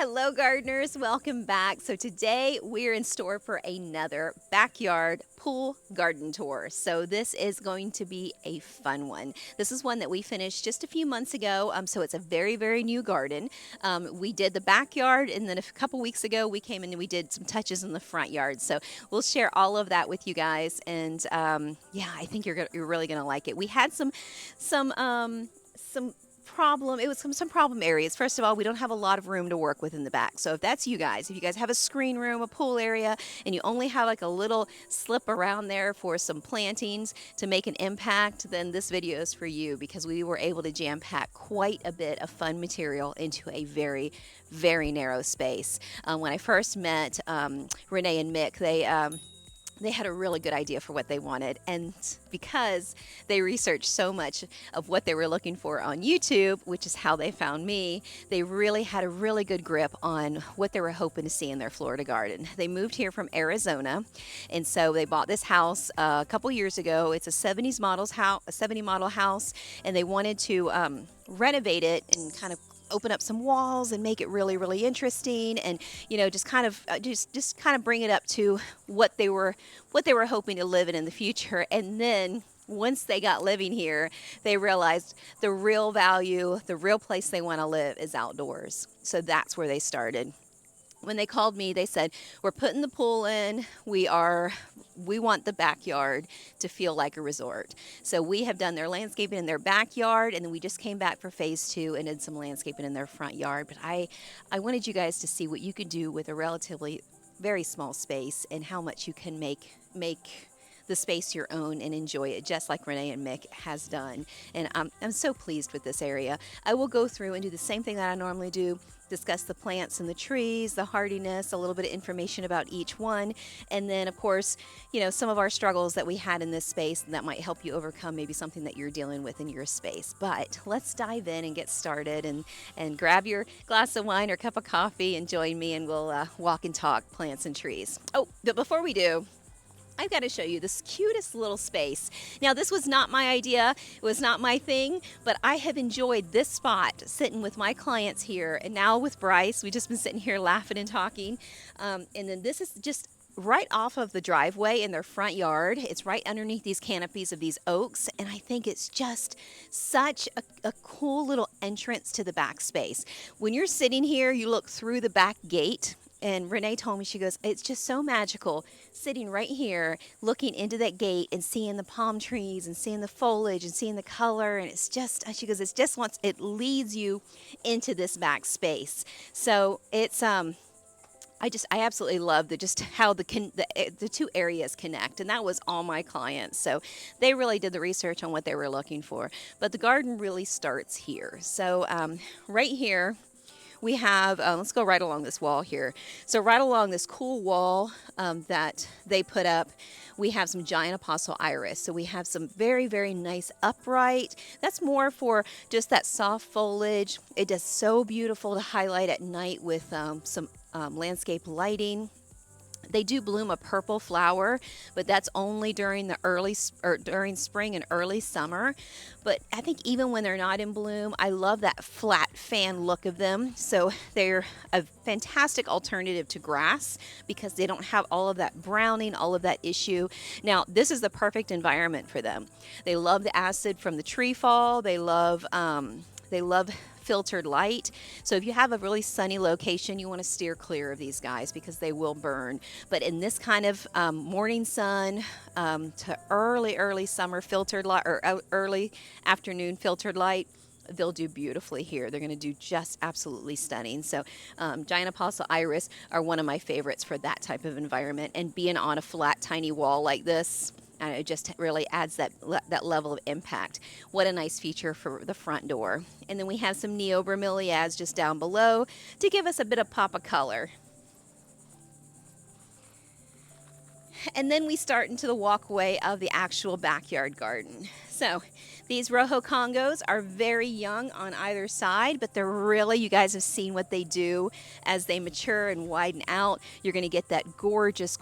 Hello gardeners, welcome back. So today we're in store for another backyard pool garden tour. So this is going to be a fun one. This is one that we finished just a few months ago. So it's a very new garden. We did the backyard, and then a couple weeks ago we came in and we did some touches in the front yard. So we'll share all of that with you guys. And yeah, I think you're really gonna like it. We had some problem. It was some problem areas. First of all, we don't have a lot of room to work with in the back. So if that's you guys, if you guys have a screen room, a pool area, and you only have like a little slip around there for some plantings to make an impact, then this video is for you, because we were able to jam pack quite a bit of fun material into a very narrow space. When I first met Renee and Mick, they had a really good idea for what they wanted, and because they researched so much of what they were looking for on YouTube, which is how they found me, they really had a really good grip on what they were hoping to see in their Florida garden. They moved here from Arizona, and so they bought this house a couple years ago. It's a 70s model house, and they wanted to renovate it and kind of open up some walls and make it really interesting, and just kind of bring it up to what they were hoping to live in the future. And then once they got living here, they realized the real value, the real place they want to live is outdoors. So that's where they started. When they called me, they said, we're putting the pool in. We want the backyard to feel like a resort. So we have done their landscaping in their backyard, and then we just came back for phase 2 and did some landscaping in their front yard. But I wanted you guys to see what you could do with a relatively very small space, and how much you can make the space your own and enjoy it, just like Renee and Mick has done. And I'm so pleased with this area. I will go through and do the same thing that I normally do, discuss the plants and the trees, the hardiness, a little bit of information about each one, and then of course, some of our struggles that we had in this space that might help you overcome maybe something that you're dealing with in your space. But let's dive in and get started, and grab your glass of wine or cup of coffee and join me, and we'll walk and talk plants and trees. Oh, but before we do, I've got to show you this cutest little space. Now, this was not my idea. It was not my thing, but I have enjoyed this spot sitting with my clients here, and now with Bryce. We've just been sitting here laughing and talking. And then this is just right off of the driveway in their front yard. It's right underneath these canopies of these oaks, and I think it's just such a cool little entrance to the back space. When you're sitting here, you look through the back gate. And Renee told me, she goes, it's just so magical sitting right here, looking into that gate and seeing the palm trees and seeing the foliage and seeing the color. And it's just, she goes, it leads you into this back space. So it's, I absolutely love how the two areas connect, and that was all my clients. So they really did the research on what they were looking for. But the garden really starts here. So right here, we have, let's go right along this wall here. So right along this cool wall that they put up, we have some giant apostle iris. So we have some very nice upright. That's more for just that soft foliage. It does so beautiful to highlight at night with some landscape lighting. They do bloom a purple flower, but that's only during during spring and early summer. But I think even when they're not in bloom, I love that flat fan look of them. So they're a fantastic alternative to grass, because they don't have all of that browning, all of that issue. Now, this is the perfect environment for them. They love the acid from the tree fall. They love filtered light. So if you have a really sunny location, you want to steer clear of these guys, because they will burn. But in this kind of morning sun to early summer filtered light, or early afternoon filtered light, they'll do beautifully here. They're going to do just absolutely stunning. So giant apostle iris are one of my favorites for that type of environment, and being on a flat tiny wall like this, it just really adds that level of impact. What a nice feature for the front door. And then we have some neobromeliads just down below to give us a bit of pop of color. And then we start into the walkway of the actual backyard garden. So these Rojo Congos are very young on either side, but they're really, you guys have seen what they do as they mature and widen out. You're going to get that gorgeous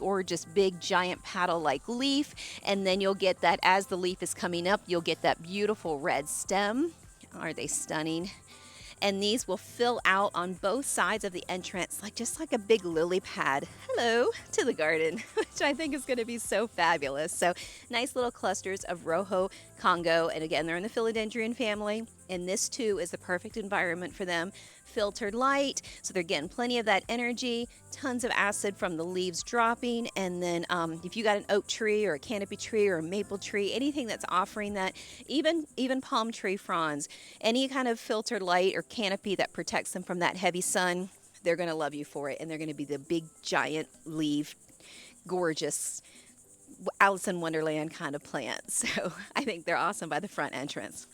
big giant paddle-like leaf, and then you'll get that as the leaf is coming up, you'll get that beautiful red stem. Are they stunning? And these will fill out on both sides of the entrance, like just like a big lily pad. Hello to the garden, which I think is going to be so fabulous. So nice little clusters of Rojo Congo. And again, they're in the philodendron family. And this too is the perfect environment for them. Filtered light, so they're getting plenty of that energy, tons of acid from the leaves dropping. And then if you got an oak tree or a canopy tree or a maple tree, anything that's offering that, even palm tree fronds, any kind of filtered light or canopy that protects them from that heavy sun, they're going to love you for it. And they're going to be the big giant leaf, gorgeous Alice in Wonderland kind of plant. So I think they're awesome by the front entrance.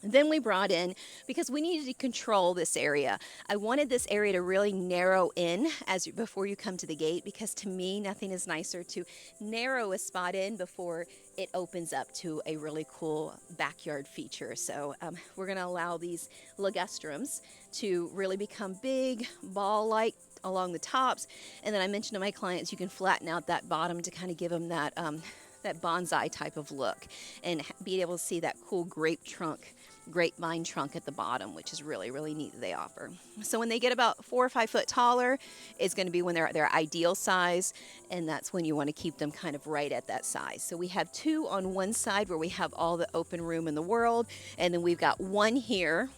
Then we brought in, because we needed to control this area, I wanted this area to really narrow in before you come to the gate, because to me, nothing is nicer to narrow a spot in before it opens up to a really cool backyard feature. So we're going to allow these ligustrums to really become big, ball-like along the tops. And then I mentioned to my clients, you can flatten out that bottom to kind of give them that bonsai type of look and be able to see that cool grapevine trunk at the bottom, which is really, really neat that they offer. So when they get about 4 or 5 foot taller, it's going to be when they're at their ideal size, and that's when you want to keep them kind of right at that size. So we have 2 on one side where we have all the open room in the world, and then we've got 1 here.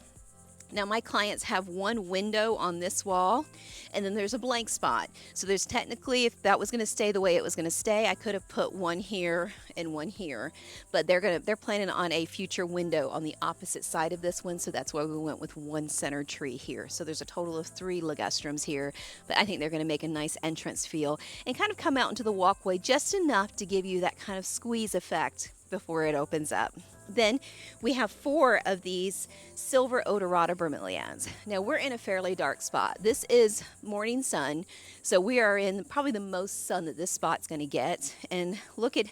Now my clients have 1 window on this wall, and then there's a blank spot. So there's technically, if that was going to stay the way it was going to stay, I could have put 1 here and 1 here, but they're planning on a future window on the opposite side of this one. So that's why we went with 1 center tree here. So there's a total of 3 ligustrums here, but I think they're going to make a nice entrance feel and kind of come out into the walkway just enough to give you that kind of squeeze effect before it opens up. Then we have 4 of these silver odorata bromeliads. Now we're in a fairly dark spot. This is morning sun, so we are in probably the most sun that this spot's going to get. And look at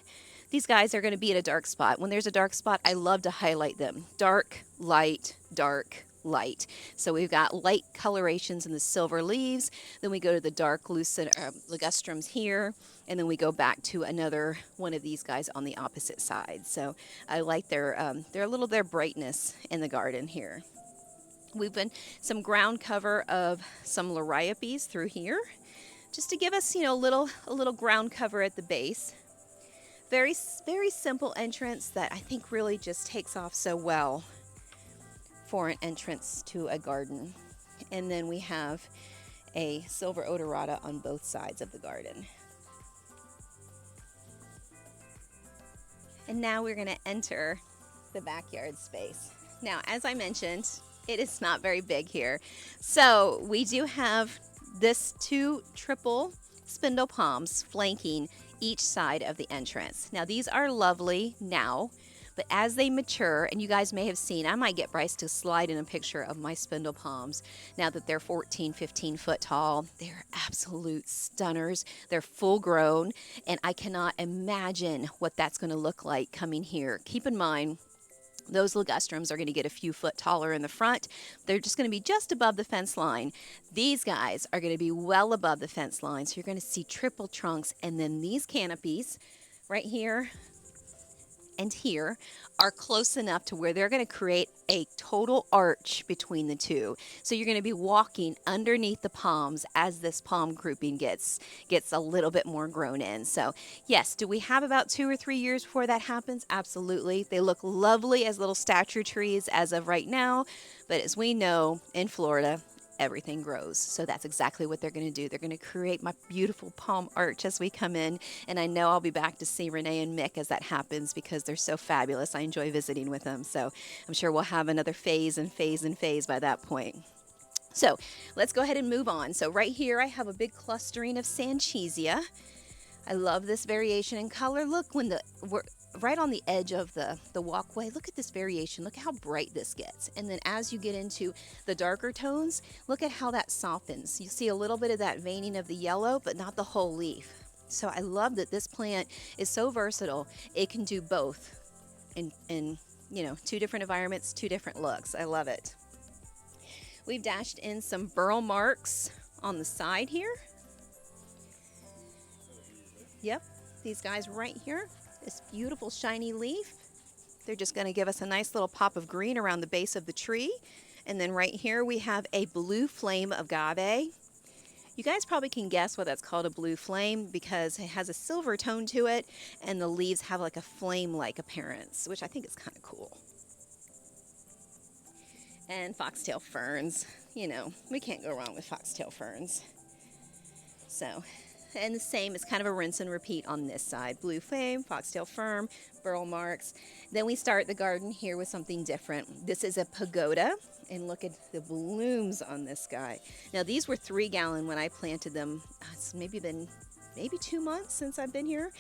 these guys are going to be at a dark spot. When there's a dark spot, I love to highlight them. Dark, light, dark, light. So we've got light colorations in the silver leaves. Then we go to the dark lucent ligustrums here, and then we go back to another one of these guys on the opposite side. So I like their brightness in the garden here. We've been some ground cover of some liriopes through here, just to give us, a little ground cover at the base. Very, very simple entrance that I think really just takes off so well for an entrance to a garden. And then we have a silver odorata on both sides of the garden. And now we're going to enter the backyard space. Now, as I mentioned, it is not very big here. So we do have this 2 triple spindle palms flanking each side of the entrance. Now these are lovely now, but as they mature, and you guys may have seen, I might get Bryce to slide in a picture of my spindle palms now that they're 14, 15 foot tall. They're absolute stunners. They're full grown, and I cannot imagine what that's going to look like coming here. Keep in mind, those ligustrums are going to get a few foot taller in the front. They're just going to be just above the fence line. These guys are going to be well above the fence line, so you're going to see triple trunks, and then these canopies right here and here are close enough to where they're going to create a total arch between the 2. So you're going to be walking underneath the palms as this palm grouping gets a little bit more grown in. So yes, do we have about 2 or 3 years before that happens? Absolutely. They look lovely as little stature trees as of right now, but as we know, in Florida, everything grows. So that's exactly what they're going to do. They're going to create my beautiful palm arch as we come in. And I know I'll be back to see Renee and Mick as that happens because they're so fabulous. I enjoy visiting with them. So I'm sure we'll have another phase and phase and phase by that point. So let's go ahead and move on. So right here, I have a big clustering of Sanchesia. I love this variation in color. Look, we're right on the edge of the walkway. Look at this variation. Look how bright this gets. And then as you get into the darker tones, look at how that softens. You see a little bit of that veining of the yellow, but not the whole leaf. So I love that this plant is so versatile. It can do both in 2 different environments, 2 different looks. I love it. We've dashed in some burl marks on the side here. Yep, these guys right here, this beautiful shiny leaf. They're just going to give us a nice little pop of green around the base of the tree. And then right here we have a blue flame agave. You guys probably can guess why that's called a blue flame because it has a silver tone to it and the leaves have like a flame-like appearance, which I think is kind of cool. And foxtail ferns, you know, we can't go wrong with foxtail ferns. So, and the same, it's kind of a rinse and repeat on this side. Blue flame, foxtail fern, burl marks. Then we start the garden here with something different. This is a pagoda, and look at the blooms on this guy. Now these were 3-gallon when I planted them. It's maybe been 2 months since I've been here.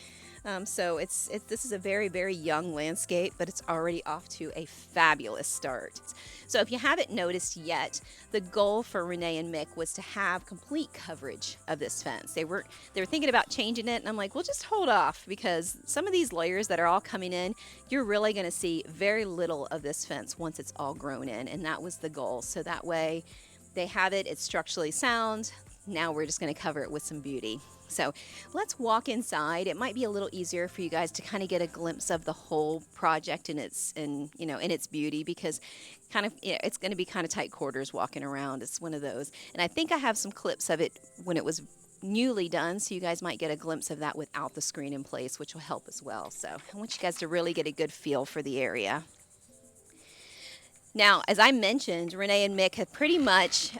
So this is a very, very young landscape, but it's already off to a fabulous start. So if you haven't noticed yet, the goal for Renee and Mick was to have complete coverage of this fence. They were thinking about changing it, and I'm like, well, just hold off because some of these layers that are all coming in, you're really going to see very little of this fence once it's all grown in, and that was the goal. So that way they have it, it's structurally sound. Now we're just going to cover it with some beauty. So let's walk inside. It might be a little easier for you guys to kind of get a glimpse of the whole project in its beauty because it's going to be kind of tight quarters walking around. It's one of those. And I think I have some clips of it when it was newly done, so you guys might get a glimpse of that without the screen in place, which will help as well. So I want you guys to really get a good feel for the area. Now, as I mentioned, Renee and Mick have pretty much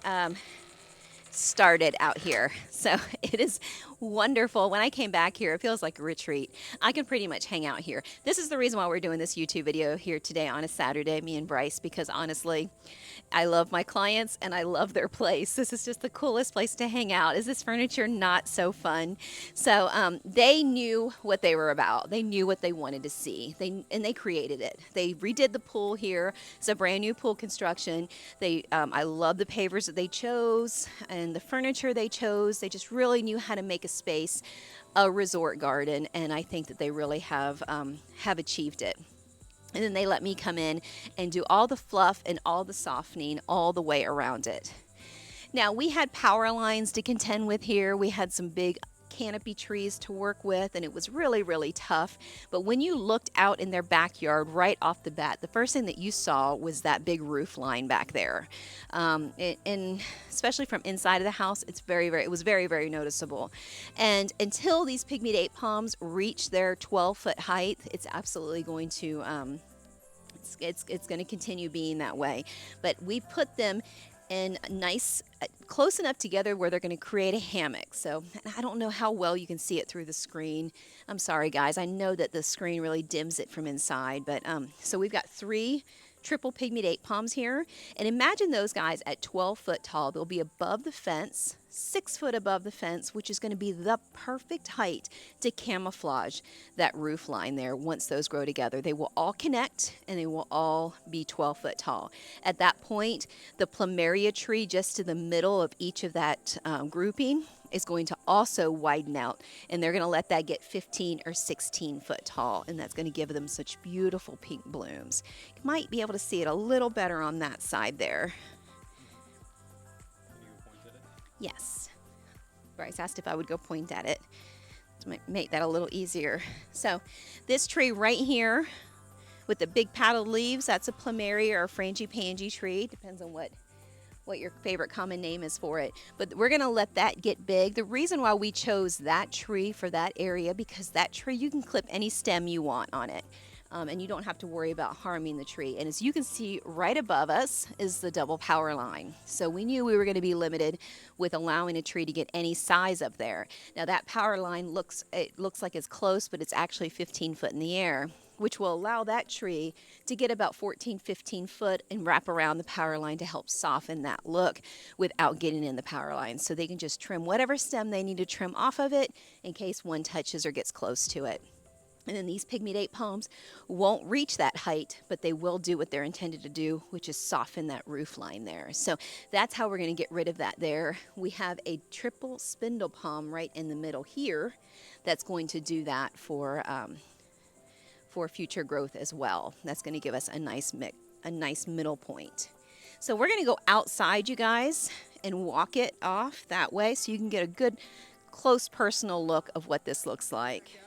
started out here. So it is wonderful. When I came back here, it feels like a retreat. I can pretty much hang out here. This is the reason why we're doing this YouTube video here today on a Saturday, me and Bryce, because honestly, I love my clients and I love their place. This is just the coolest place to hang out. Is this furniture not so fun? So they knew what they were about. They knew what they wanted to see. They created it. They redid the pool here. It's a brand new pool construction. I love the pavers that they chose and the furniture they chose. They just really knew how to make a space a resort garden, and I think that they really have achieved it. And then they let me come in and do all the fluff and all the softening all the way around it. Now we had power lines to contend with here. We had some big canopy trees to work with, and it was really, really tough. But when you looked out in their backyard right off the bat, the first thing that you saw was that big roof line back there. And especially from inside of the house, it was very, very noticeable. And until these pygmy date palms reach their 12-foot height, it's absolutely going to, it's going to continue being that way. But we put them in nice, close enough together where they're going to create a hammock. So I don't know how well you can see it through the screen. I'm sorry, guys. I know that the screen really dims it from inside, but so we've got 3 triple pygmy date palms here, and imagine those guys at 12 foot tall. They'll be above the fence, 6 foot above the fence, which is going to be the perfect height to camouflage that roof line there. Once those grow together, they will all connect and they will all be 12 foot tall. At that point, the plumeria tree just to the middle of each of that grouping is going to also widen out, and they're going to let that get 15 or 16 foot tall, and that's going to give them such beautiful pink blooms. You might be able to see it a little better on that side there. Yes. Bryce asked if I would go point at it to make that a little easier. So this tree right here with the big paddled leaves, that's a plumeria or a frangipani tree, depends on what your favorite common name is for it. But we're going to let that get big. The reason why we chose that tree for that area, because that tree, you can clip any stem you want on it. And you don't have to worry about harming the tree. And as you can see, right above us is the double power line. So we knew we were going to be limited with allowing a tree to get any size up there. Now that power line looks like it's close, but it's actually 15 foot in the air, which will allow that tree to get about 14, 15 foot and wrap around the power line to help soften that look without getting in the power line. So they can just trim whatever stem they need to trim off of it in case one touches or gets close to it. And then these pygmy date palms won't reach that height, but they will do what they're intended to do, which is soften that roof line there. So that's how we're going to get rid of that there. We have a triple spindle palm right in the middle here that's going to do that for future growth as well. That's going to give us a nice middle point. So we're going to go outside, you guys, and walk it off that way so you can get a good close personal look of what this looks like.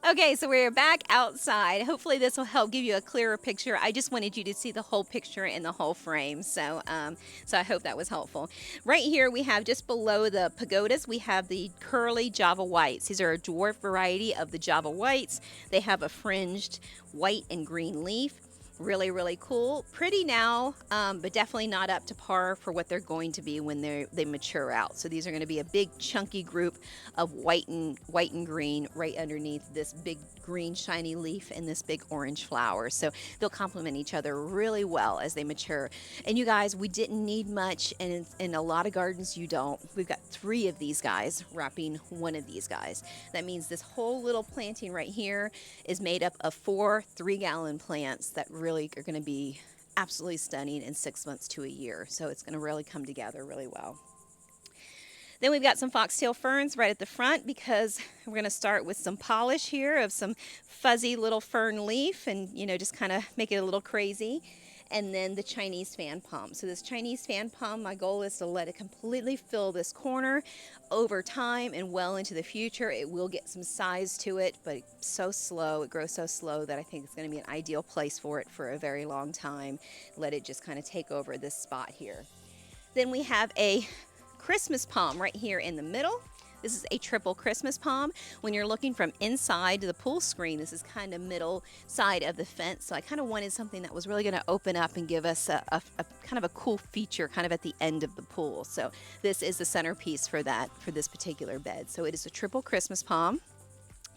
Okay, so we're back outside. Hopefully this will help give you a clearer picture. I just wanted you to see the whole picture in the whole frame. So I hope that was helpful. Right here we have just below the pagodas, we have the curly Java whites. These are a dwarf variety of the Java whites. They have a fringed white and green leaf. Really, really cool. Pretty now, but definitely not up to par for what they're going to be when they mature out. So these are going to be a big chunky group of white and green right underneath this big green shiny leaf and this big orange flower. So they'll complement each other really well as they mature. And you guys, we didn't need much, and in a lot of gardens you don't. We've got 3 of these guys wrapping one of these guys. That means this whole little planting right here is made up of 4 3-gallon plants that really are going to be absolutely stunning in 6 months to a year. So it's going to really come together really well. Then we've got some foxtail ferns right at the front because we're going to start with some polish here of some fuzzy little fern leaf and, just kind of make it a little crazy. And then the Chinese fan palm. So this Chinese fan palm, my goal is to let it completely fill this corner over time and well into the future. It will get some size to it, but so slow, it grows so slow that I think it's going to be an ideal place for it for a very long time. Let it just kind of take over this spot here. Then we have a Christmas palm right here in the middle. This is a triple Christmas palm. When you're looking from inside to the pool screen, this is kind of middle side of the fence. So I kind of wanted something that was really going to open up and give us a kind of a cool feature kind of at the end of the pool. So this is the centerpiece for this particular bed. So it is a triple Christmas palm.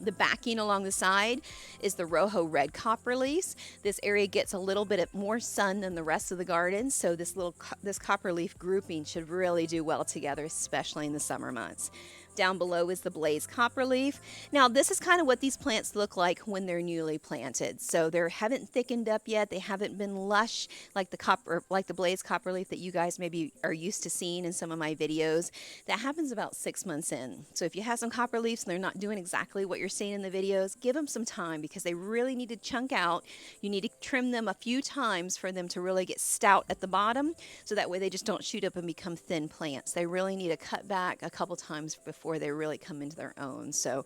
The backing along the side is the Rojo red copperleafs. This area gets a little bit more sun than the rest of the garden, so this copperleaf grouping should really do well together, especially in the summer months. Down below is the blaze copperleaf. Now this is kind of what these plants look like when they're newly planted. So they haven't thickened up yet. They haven't been lush like the blaze copperleaf that you guys maybe are used to seeing in some of my videos. That happens about 6 months in. So if you have some copperleafs and they're not doing exactly what you're seeing in the videos, give them some time because they really need to chunk out. You need to trim them a few times for them to really get stout at the bottom, so that way they just don't shoot up and become thin plants. They really need to cut back a couple times before they really come into their own. So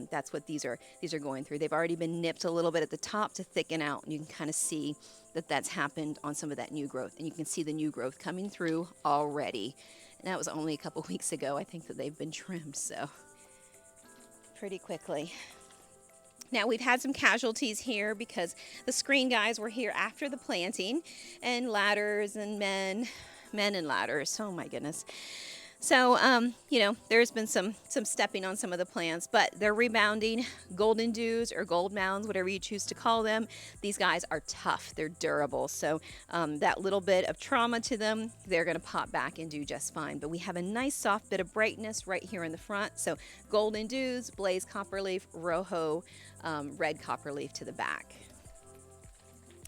that's what these are going through. They've already been nipped a little bit at the top to thicken out, and you can kind of see that that's happened on some of that new growth, and you can see the new growth coming through already. And that was only a couple weeks ago, I think, that they've been trimmed, so pretty quickly. Now we've had some casualties here because the screen guys were here after the planting, and ladders and men and ladders. Oh my goodness. So, there's been some stepping on some of the plants, but they're rebounding. Golden dews or gold mounds, whatever you choose to call them, these guys are tough. They're durable. So that little bit of trauma to them, they're going to pop back and do just fine. But we have a nice soft bit of brightness right here in the front. So golden dews, blaze copperleaf, Rojo red copperleaf to the back.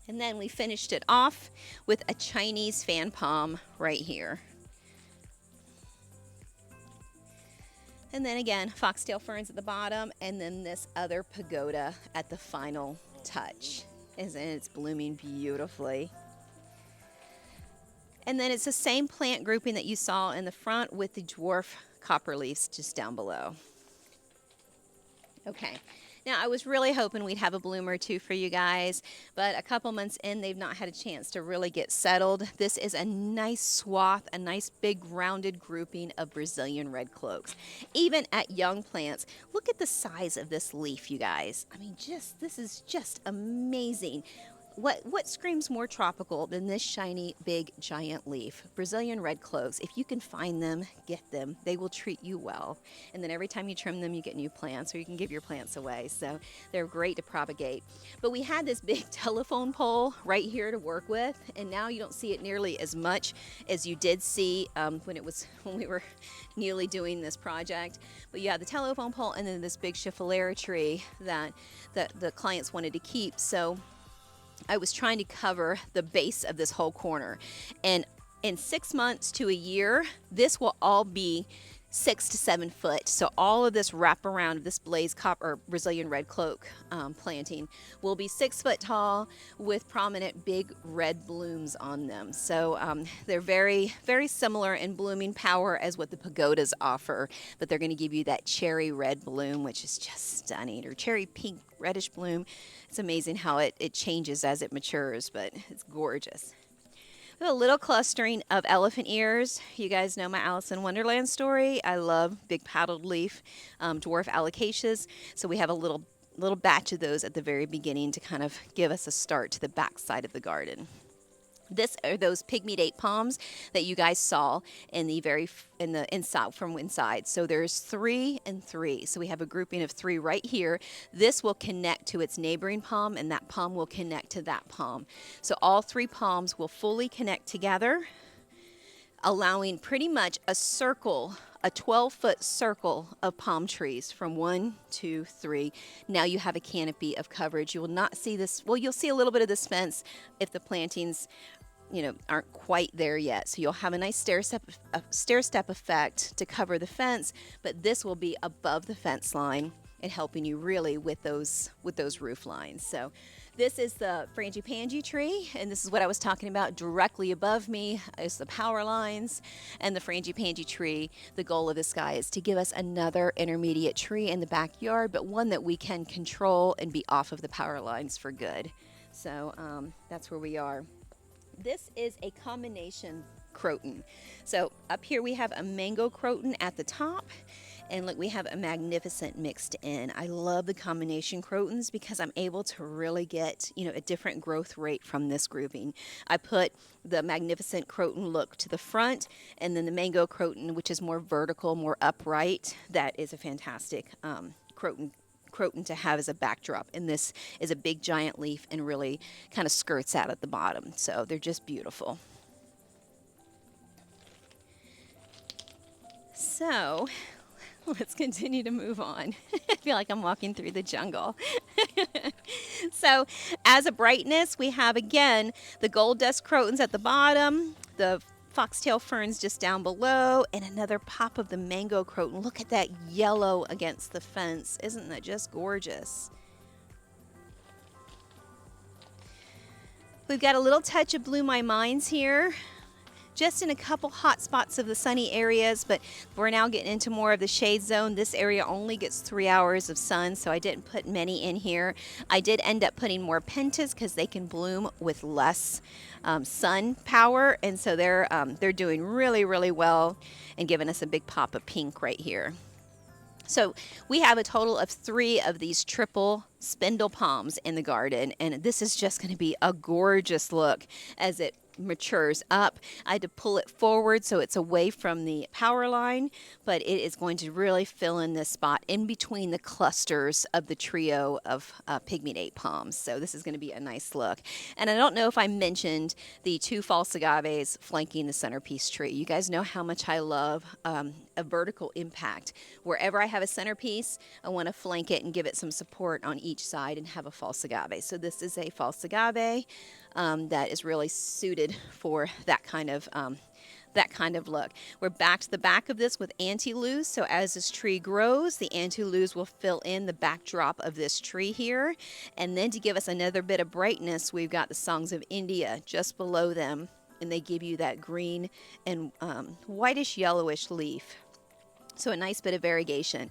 And then we finished it off with a Chinese fan palm right here. And then again, foxtail ferns at the bottom, and then this other pagoda at the final touch. And it's blooming beautifully. And then it's the same plant grouping that you saw in the front with the dwarf copperleafs just down below. Okay. Now, I was really hoping we'd have a bloom or two for you guys, but a couple months in, they've not had a chance to really get settled. This is a nice swath, a nice big rounded grouping of Brazilian red cloaks. Even at young plants, look at the size of this leaf, you guys. I mean, this is just amazing. What screams more tropical than this shiny, big, giant leaf? Brazilian red cloaks. If you can find them, get them. They will treat you well. And then every time you trim them, you get new plants, or you can give your plants away. So they're great to propagate. But we had this big telephone pole right here to work with, and now you don't see it nearly as much as you did see when we were newly doing this project. But you have the telephone pole and then this big schiffelera tree that the clients wanted to keep. So I was trying to cover the base of this whole corner. And in 6 months to a year, this will all be 6 to 7 foot. So all of this wraparound of this blaze copper Brazilian red cloak planting will be 6 foot tall with prominent big red blooms on them. So they're very, very similar in blooming power as what the pagodas offer, but they're going to give you that cherry red bloom, which is just stunning, or cherry pink reddish bloom. It's amazing how it changes as it matures, but it's gorgeous. A little clustering of elephant ears. You guys know my Alice in Wonderland story. I love big paddled leaf dwarf alocasias. So we have a little batch of those at the very beginning to kind of give us a start to the back side of the garden. This are those pygmy date palms that you guys saw in the inside from inside. So there's 3 and 3. So we have a grouping of 3 right here. This will connect to its neighboring palm, and that palm will connect to that palm. So all 3 palms will fully connect together, allowing pretty much a circle, a 12-foot circle of palm trees from 1, 2, 3. Now you have a canopy of coverage. You will not see this. Well, you'll see a little bit of this fence if the plantings aren't quite there yet. So you'll have a nice stair step effect to cover the fence, but this will be above the fence line and helping you really with those roof lines. So this is the frangipani tree, and this is what I was talking about. Directly above me is the power lines and the frangipani tree. The goal of this guy is to give us another intermediate tree in the backyard, but one that we can control and be off of the power lines for good. So that's where we are. This is a combination croton. So up here we have a mango croton at the top, and look, we have a magnificent mixed in. I love the combination crotons because I'm able to really get, a different growth rate from this grouping. I put the magnificent croton look to the front, and then the mango croton, which is more vertical, more upright. That is a fantastic croton to have as a backdrop, and this is a big giant leaf and really kind of skirts out at the bottom, so they're just beautiful. So let's continue to move on. I feel like I'm walking through the jungle. So as a brightness, we have again the gold dust crotons at the bottom, the foxtail ferns just down below, and another pop of the mango croton. Look at that yellow against the fence. Isn't that just gorgeous? We've got a little touch of Blue My Minds here, just in a couple hot spots of the sunny areas, but we're now getting into more of the shade zone. This area only gets 3 hours of sun, so I didn't put many in here. I did end up putting more pentas because they can bloom with less sun power, and so they're doing really, really well and giving us a big pop of pink right here. So we have a total of 3 of these triple spindle palms in the garden, and this is just going to be a gorgeous look as it matures up. I had to pull it forward so it's away from the power line, but it is going to really fill in this spot in between the clusters of the trio of pygmy date palms. So this is going to be a nice look. And I don't know if I mentioned the 2 false agaves flanking the centerpiece tree. You guys know how much I love a vertical impact. Wherever I have a centerpiece, I want to flank it and give it some support on each side and have a false agave. So this is a false agave that is really suited for that kind of look. We're back to the back of this with antilus. So as this tree grows, the antilus will fill in the backdrop of this tree here. And then to give us another bit of brightness, we've got the Songs of India just below them, and they give you that green and whitish yellowish leaf. So a nice bit of variegation.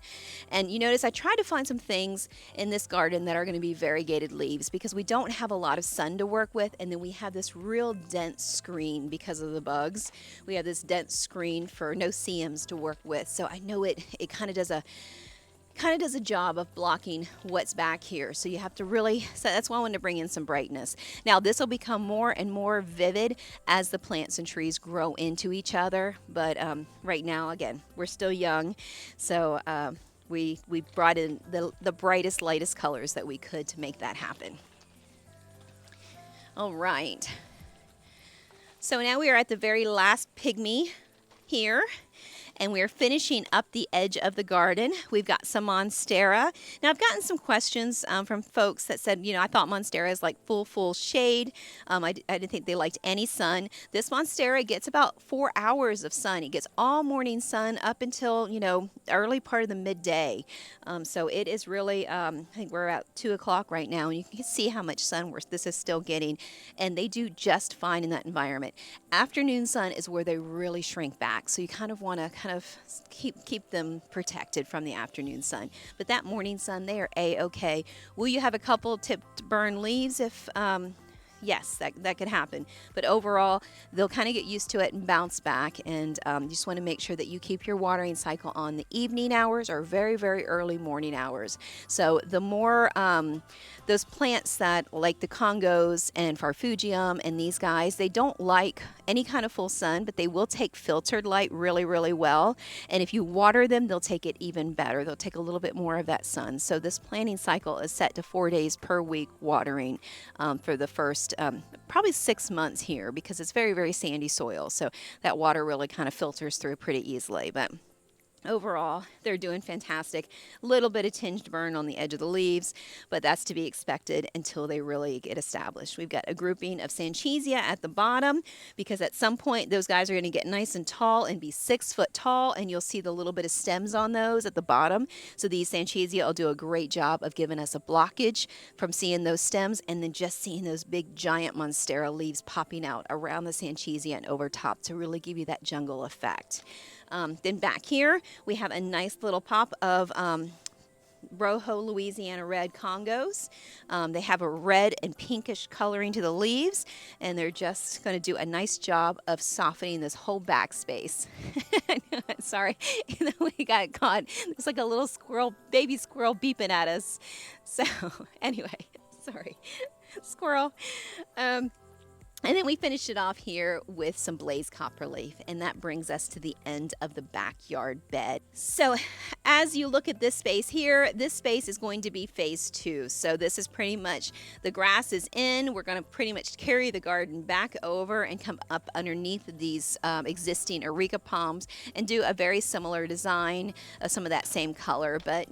And you notice I try to find some things in this garden that are going to be variegated leaves because we don't have a lot of sun to work with, and then we have this real dense screen because of the bugs. We have this dense screen for no-see-ums to work with. So I know it kind of does a job of blocking what's back here. So you have to really, so that's why I wanted to bring in some brightness. Now this will become more and more vivid as the plants and trees grow into each other. But right now, again, we're still young. So we brought in the brightest, lightest colors that we could to make that happen. All right. So now we are at the very last pygmy here. And we're finishing up the edge of the garden. We've got some monstera. Now, I've gotten some questions from folks that said, I thought monstera is like full shade. I didn't think they liked any sun. This monstera gets about 4 hours of sun. It gets all morning sun up until, early part of the midday. So it is really, I think we're at 2 o'clock right now, and you can see how much sun this is still getting. And they do just fine in that environment. Afternoon sun is where they really shrink back. So you kind of want to keep them protected from the afternoon sun. But that morning sun, they are A-okay. Will you have a couple tipped burn leaves if yes, that could happen. But overall, they'll kind of get used to it and bounce back. And you just want to make sure that you keep your watering cycle on the evening hours or very, very early morning hours. So the more those plants that like the Congos and Farfugium and these guys, they don't like any kind of full sun, but they will take filtered light really, really well. And if you water them, they'll take it even better. They'll take a little bit more of that sun. So this planting cycle is set to 4 days per week watering for the first probably 6 months here, because it's very, very sandy soil. So that water really kind of filters through pretty easily. But overall, they're doing fantastic. A little bit of tinged burn on the edge of the leaves, but that's to be expected until they really get established. We've got a grouping of Sanchizia at the bottom, because at some point those guys are going to get nice and tall and be 6 foot tall, and you'll see the little bit of stems on those at the bottom. So these Sanchizia will do a great job of giving us a blockage from seeing those stems and then just seeing those big giant monstera leaves popping out around the Sanchizia and over top to really give you that jungle effect. Then back here, we have a nice little pop of Rojo Louisiana Red Congos. They have a red and pinkish coloring to the leaves, and they're just going to do a nice job of softening this whole back space. Sorry, we got caught. It's like a little baby squirrel beeping at us. So anyway, sorry, squirrel. And then we finished it off here with some blaze copperleaf, and that brings us to the end of the backyard bed. So as you look at this space here, this space is going to be phase 2. So this is pretty much, the grass is in. We're going to pretty much carry the garden back over and come up underneath these existing areca palms and do a very similar design of some of that same color. But,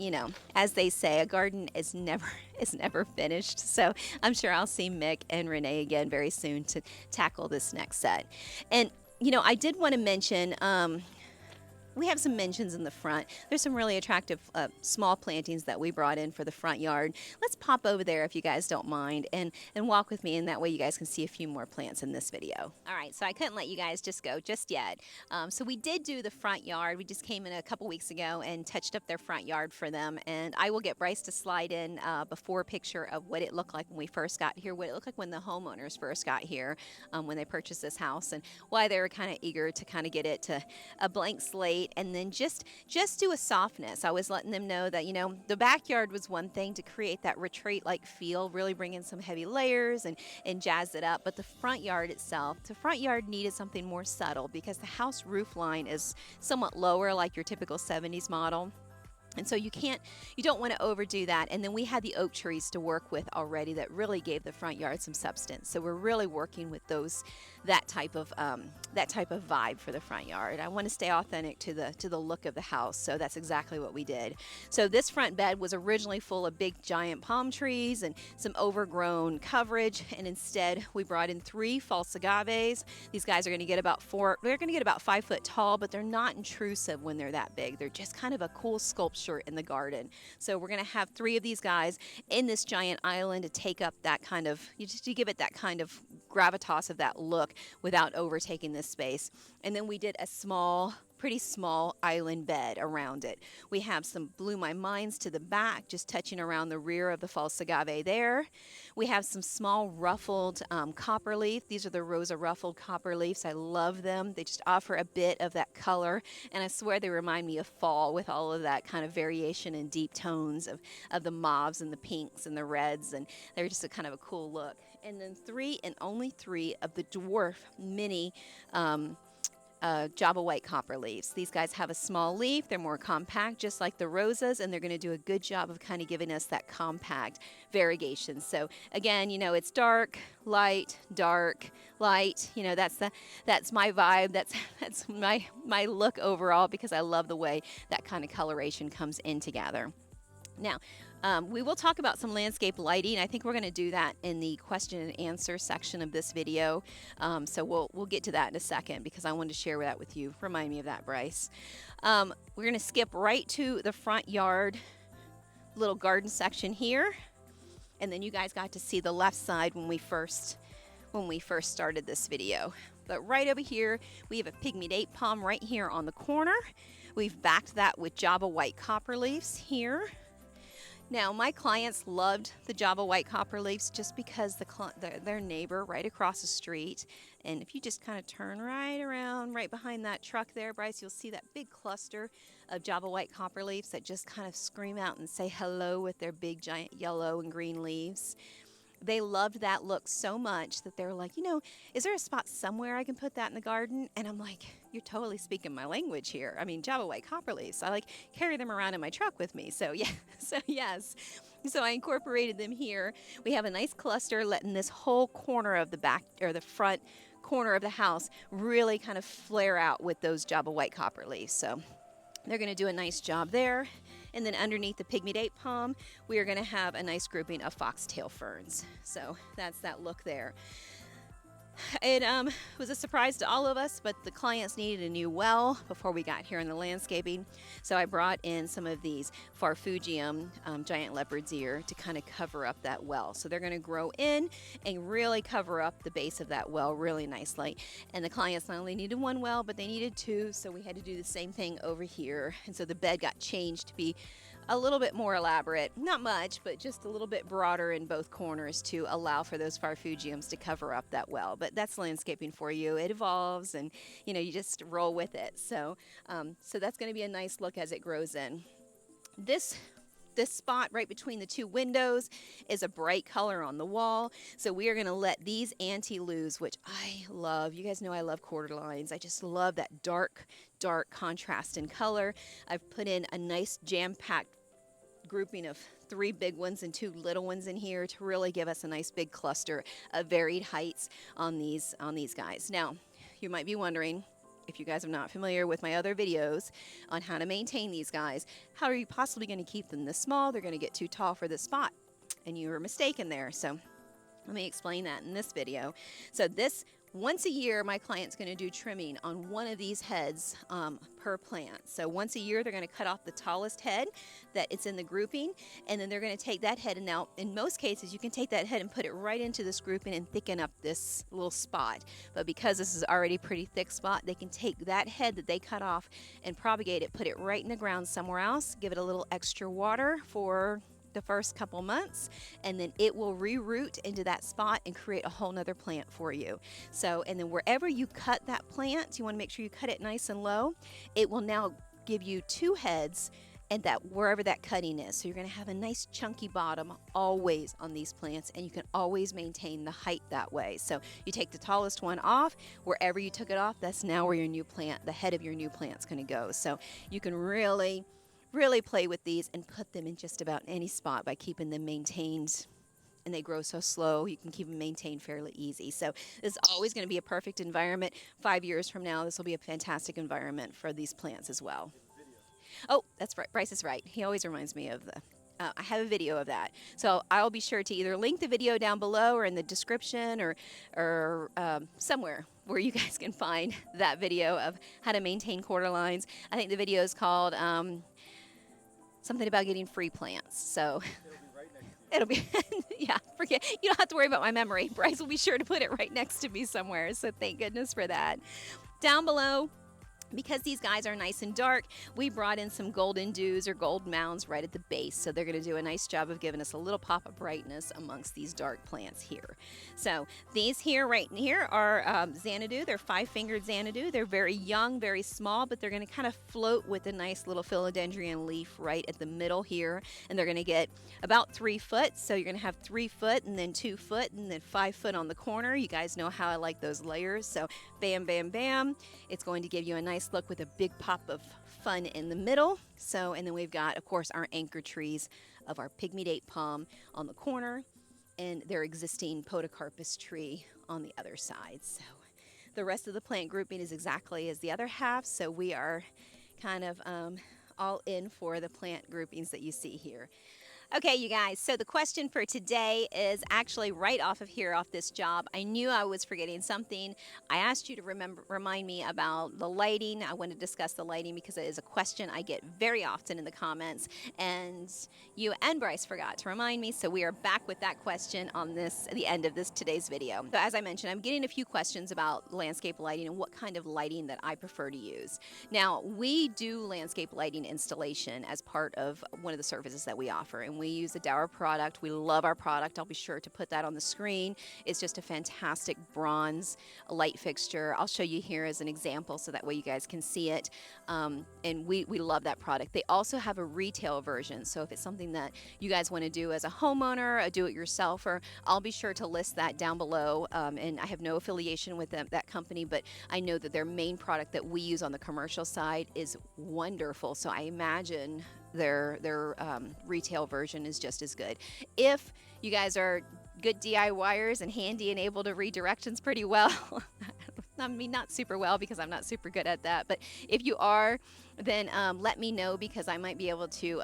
as they say, a garden is never finished. So I'm sure I'll see Mick and Renee again very soon to tackle this next set. And I did want to mention we have some mentions in the front. There's some really attractive small plantings that we brought in for the front yard. Let's pop over there if you guys don't mind and walk with me, and that way you guys can see a few more plants in this video. All right, so I couldn't let you guys just go just yet. So we did do the front yard. We just came in a couple weeks ago and touched up their front yard for them, and I will get Bryce to slide in before picture of what it looked like when we first got here, what it looked like when the homeowners first got here, when they purchased this house, and why they were kind of eager to kind of get it to a blank slate and then just do a softness. I was letting them know that, the backyard was one thing to create that retreat-like feel, really bring in some heavy layers and jazz it up. But the front yard itself, the front yard needed something more subtle because the house roof line is somewhat lower, like your typical 70s model. And so you don't want to overdo that. And then we had the oak trees to work with already that really gave the front yard some substance. So we're really working with that type of vibe for the front yard. I want to stay authentic to the look of the house. So that's exactly what we did. So this front bed was originally full of big giant palm trees and some overgrown coverage. And instead we brought in 3 false agaves. These guys are going to get about 5 foot tall, but they're not intrusive when they're that big. They're just kind of a cool sculpture in the garden. So we're going to have 3 of these guys in this giant island to take up that kind of, to give it that kind of gravitas of that look without overtaking this space. And then we did a pretty small island bed around it. We have some Blew My Minds to the back, just touching around the rear of the false agave there. We have some small ruffled copper leaf. These are the Rosa ruffled copper leaves. I love them. They just offer a bit of that color, and I swear they remind me of fall with all of that kind of variation in deep tones of the mauves and the pinks and the reds, and they're just a kind of a cool look. And then 3 and only 3 of the dwarf mini Java White Copperleafs. These guys have a small leaf. They're more compact, just like the roses, and they're going to do a good job of kind of giving us that compact variegation. So again, you know, it's dark, light, dark, light. You know, that's my vibe. That's my look overall, because I love the way that kind of coloration comes in together. Now, we will talk about some landscape lighting. I think we're going to do that in the question and answer section of this video. So we'll get to that in a second, because I wanted to share that with you. Remind me of that, Bryce. We're going to skip right to the front yard little garden section here. And then you guys got to see the left side when we first started this video. But right over here, we have a pygmy date palm right here on the corner. We've backed that with Java White Copperleafs here. Now, my clients loved the Java White Copperleafs just because their neighbor right across the street, and if you just kind of turn right around right behind that truck there, Bryce, you'll see that big cluster of Java White Copperleafs that just kind of scream out and say hello with their big giant yellow and green leaves. They loved that look so much that they were like, you know, is there a spot somewhere I can put that in the garden? And I'm like, you're totally speaking my language here. I mean, Java White Copperleafs, I like carry them around in my truck with me. So yeah, yes. So I incorporated them here. We have a nice cluster letting this whole corner of the back or the front corner of the house really kind of flare out with those Java White Copperleafs. So they're going to do a nice job there. And then underneath the pygmy date palm, we are going to have a nice grouping of foxtail ferns. So that's that look there. It was a surprise to all of us, but the clients needed a new well before we got here in the landscaping. So I brought in some of these Farfugium giant leopard's ear to kind of cover up that well. So they're going to grow in and really cover up the base of that well really nicely. And the clients not only needed one well, but they needed two. So we had to do the same thing over here. And so the bed got changed to be a little bit more elaborate, not much, but just a little bit broader in both corners to allow for those Farfugiums to cover up that well. But that's landscaping for you. It evolves, and you know, you just roll with it. So that's going to be a nice look as it grows in. This spot right between the two windows is a bright color on the wall. So we are going to let these anti-lues, which I love. You guys know I love quarter lines. I just love that dark contrast in color. I've put in a nice jam-packed grouping of 3 big ones and 2 little ones in here to really give us a nice big cluster of varied heights on these guys. Now, you might be wondering, if you guys are not familiar with my other videos on how to maintain these guys, how are you possibly going to keep them this small? They're going to get too tall for this spot. And you were mistaken there. So let me explain that in this video. So once a year, my client's going to do trimming on one of these heads per plant. So once a year, they're going to cut off the tallest head that it's in the grouping, and then they're going to take that head, and now in most cases, you can take that head and put it right into this grouping and thicken up this little spot. But because this is already a pretty thick spot, they can take that head that they cut off and propagate it, put it right in the ground somewhere else, give it a little extra water for the first couple months, and then it will reroot into that spot and create a whole nother plant for you. So, and then wherever you cut that plant, you want to make sure you cut it nice and low. It will now give you 2 heads and that wherever that cutting is. So you're going to have a nice chunky bottom always on these plants, and you can always maintain the height that way. So you take the tallest one off, wherever you took it off, that's now where your new plant, the head of your new plant's going to go. So you can really play with these and put them in just about any spot by keeping them maintained. And they grow so slow, you can keep them maintained fairly easy. So this is always going to be a perfect environment. 5 years from now, this will be a fantastic environment for these plants as well. Oh, that's right. Bryce is right. He always reminds me of I have a video of that. So I'll be sure to either link the video down below or in the description or somewhere where you guys can find that video of how to maintain quarter lines. I think the video is called something about getting free plants. So it'll be, yeah, forget. You don't have to worry about my memory. Bryce will be sure to put it right next to me somewhere. So thank goodness for that. Down below, Because these guys are nice and dark, we brought in some golden dews or gold mounds right at the base. So they're going to do a nice job of giving us a little pop of brightness amongst these dark plants here. So these here, right here, are Xanadu. They're 5-fingered Xanadu. They're very young, very small, but they're going to kind of float with a nice little philodendron leaf right at the middle here. And they're going to get about 3 foot. So you're going to have 3 foot and then 2 foot and then 5 foot on the corner. You guys know how I like those layers. So bam, bam, bam. It's going to give you a nice look with a big pop of fun in the middle. So, and then we've got, of course, our anchor trees of our pygmy date palm on the corner and their existing podocarpus tree on the other side. So the rest of the plant grouping is exactly as the other half. So we are kind of all in for the plant groupings that you see here. Okay, you guys, so the question for today is actually right off of here, off this job. I knew I was forgetting something. I asked you to remind me about the lighting. I want to discuss the lighting because it is a question I get very often in the comments, and you and Bryce forgot to remind me, so we are back with that question on the end of today's video. So as I mentioned, I'm getting a few questions about landscape lighting and what kind of lighting that I prefer to use. Now, we do landscape lighting installation as part of one of the services that we offer, and we use the Dower product. We love our product. I'll be sure to put that on the screen. It's just a fantastic bronze light fixture. I'll show you here as an example so that way you guys can see it. And we love that product. They also have a retail version. So if it's something that you guys want to do as a homeowner, a do-it-yourselfer, I'll be sure to list that down below. And I have no affiliation with that company, but I know that their main product that we use on the commercial side is wonderful. So I imagine their retail version is just as good. If you guys are good DIYers and handy and able to read directions pretty well, I mean, not super well because I'm not super good at that, but if you are, then let me know because I might be able to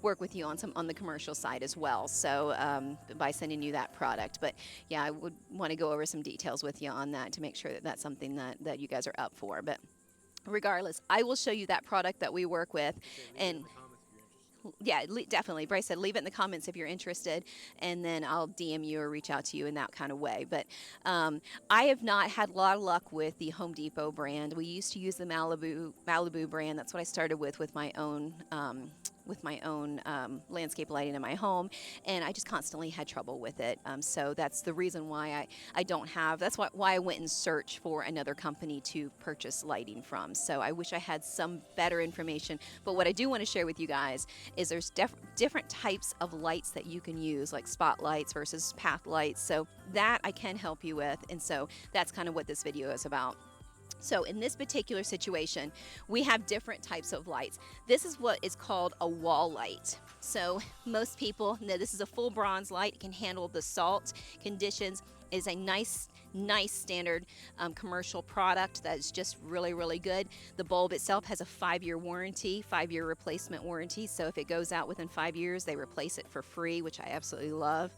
work with you on the commercial side as well. So by sending you that product, but yeah, I would want to go over some details with you on that to make sure that that's something that you guys are up for. But regardless, I will show you that product that we work with. And yeah, definitely. Bryce said leave it in the comments if you're interested, and then I'll DM you or reach out to you in that kind of way. But I have not had a lot of luck with the Home Depot brand. We used to use the Malibu brand. That's what I started with my own landscape lighting in my home, and I just constantly had trouble with it. So that's the reason why I don't have, that's why I went and searched for another company to purchase lighting from. So I wish I had some better information, but what I do want to share with you guys is there's different types of lights that you can use, like spotlights versus path lights. So that I can help you with, and so that's kind of what this video is about. So in this particular situation, we have different types of lights. This is what is called a wall light. So most people know this is a full bronze light. It can handle the salt conditions. It is a nice standard commercial product that is just really, really good. The bulb itself has a 5-year warranty, 5-year replacement warranty. So if it goes out within 5 years, they replace it for free, which I absolutely love.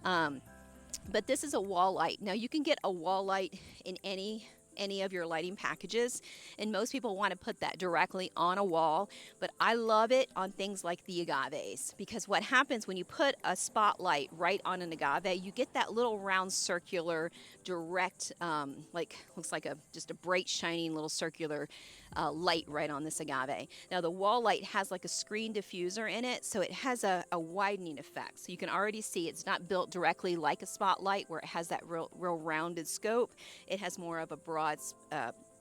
But this is a wall light. Now you can get a wall light in any of your lighting packages, and most people want to put that directly on a wall, but I love it on things like the agaves, because what happens when you put a spotlight right on an agave, you get that little round circular direct like looks like just a bright shining little circular light right on this agave. Now the wall light has like a screen diffuser in it, so it has a widening effect, so you can already see it's not built directly like a spotlight where it has that real rounded scope. It has more of a broad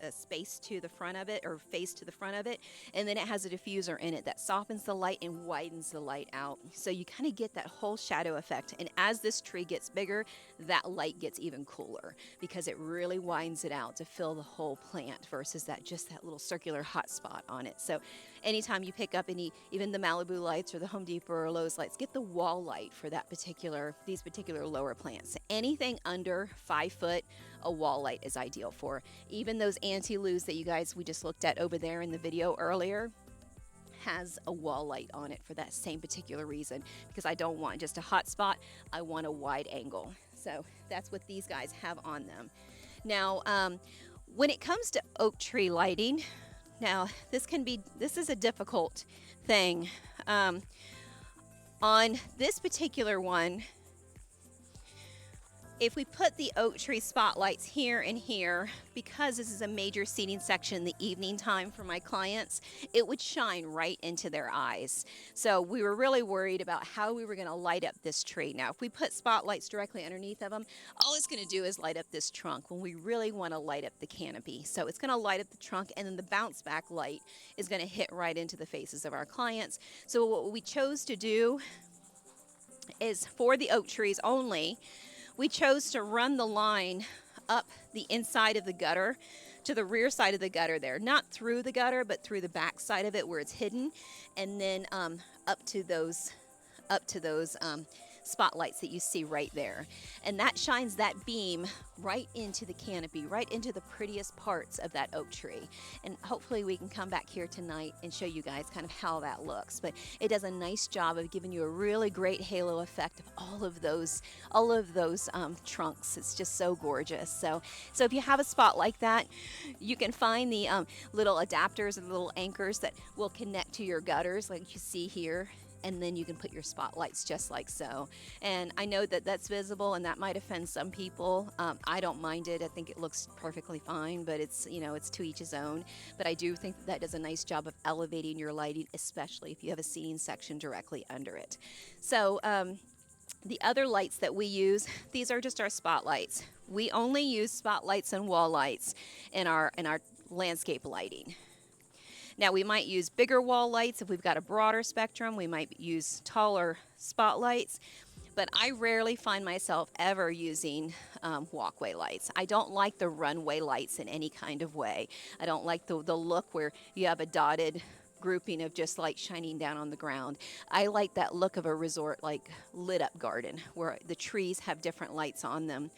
a space to the front of it, or face to the front of it, and then it has a diffuser in it that softens the light and widens the light out, so you kind of get that whole shadow effect. And as this tree gets bigger, that light gets even cooler because it really widens it out to fill the whole plant versus just that little circular hot spot on it. So anytime you pick up even the Malibu lights or the Home Depot or Lowe's lights, get the wall light for these particular lower plants. Anything under 5 foot, a wall light is ideal for. Even those anti-lus that we just looked at over there in the video earlier has a wall light on it for that same particular reason, because I don't want just a hot spot, I want a wide angle. So that's what these guys have on them. Now when it comes to oak tree lighting, now this is a difficult thing. On this particular one, If we put the oak tree spotlights here and here, because this is a major seating section in the evening time for my clients, it would shine right into their eyes. So we were really worried about how we were going to light up this tree. Now, if we put spotlights directly underneath of them, all it's going to do is light up this trunk when we really want to light up the canopy. So it's going to light up the trunk, and then the bounce back light is going to hit right into the faces of our clients. So what we chose to do is, for the oak trees only, we chose to run the line up the inside of the gutter to the rear side of the gutter there. Not through the gutter, but through the back side of it where it's hidden. And then up to those spotlights that you see right there. And that shines that beam right into the canopy, right into the prettiest parts of that oak tree. And hopefully we can come back here tonight and show you guys kind of how that looks. But it does a nice job of giving you a really great halo effect of all of those trunks. It's just so gorgeous. So if you have a spot like that, you can find the little adapters and little anchors that will connect to your gutters like you see here. And then you can put your spotlights just like so. And I know that that's visible and that might offend some people. I don't mind it. I think it looks perfectly fine, but it's, you know, it's to each his own. But I do think that does a nice job of elevating your lighting, especially if you have a seating section directly under it. So the other lights that we use, these are just our spotlights. We only use spotlights and wall lights in our landscape lighting. Now we might use bigger wall lights if we've got a broader spectrum. We might use taller spotlights, but I rarely find myself ever using walkway lights. I don't like the runway lights in any kind of way. I don't like the look where you have a dotted grouping of just light shining down on the ground. I like that look of a resort, like lit up garden where the trees have different lights on them.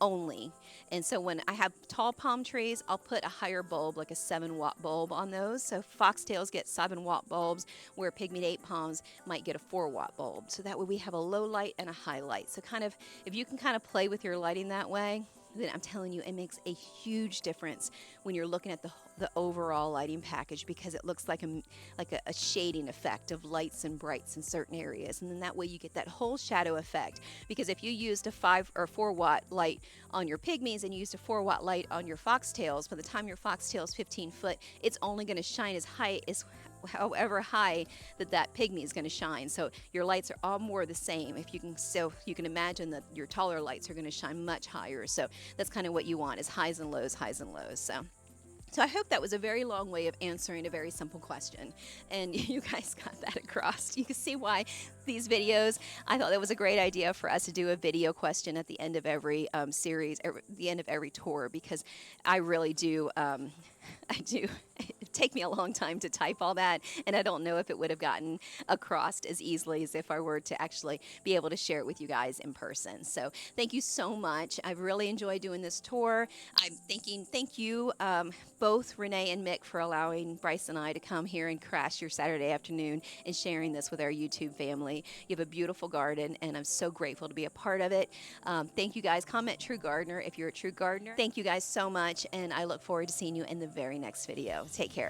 Only. And so when I have tall palm trees, I'll put a higher bulb, like a 7-watt bulb on those. So foxtails get 7-watt bulbs, where pygmy palms might get a 4-watt bulb. So that way we have a low light and a high light. So kind of, if you can kind of play with your lighting that way, then I'm telling you, it makes a huge difference when you're looking at the overall lighting package, because it looks like a shading effect of lights and brights in certain areas. And then that way you get that whole shadow effect. Because if you used a 5 or 4-watt light on your pygmies and you used a 4-watt light on your foxtails, by the time your foxtail is 15 foot, it's only going to shine as high as however high that pygmy is going to shine. So your lights are all more the same. If you can, so you can imagine that your taller lights are going to shine much higher. So that's kind of what you want, is highs and lows, highs and lows. So I hope that was a very long way of answering a very simple question, and you guys got that across. You can see why these videos, I thought that was a great idea for us to do a video question at the end of every series, the end of every tour, because I really do, it take me a long time to type all that, and I don't know if it would have gotten across as easily as if I were to actually be able to share it with you guys in person. So thank you so much. I've really enjoyed doing this tour. Thank you both Renee and Mick for allowing Bryce and I to come here and crash your Saturday afternoon and sharing this with our YouTube family. You have a beautiful garden, and I'm so grateful to be a part of it. Thank you guys. Comment True Gardener if you're a true gardener. Thank you guys so much, and I look forward to seeing you in the very next video. Take care.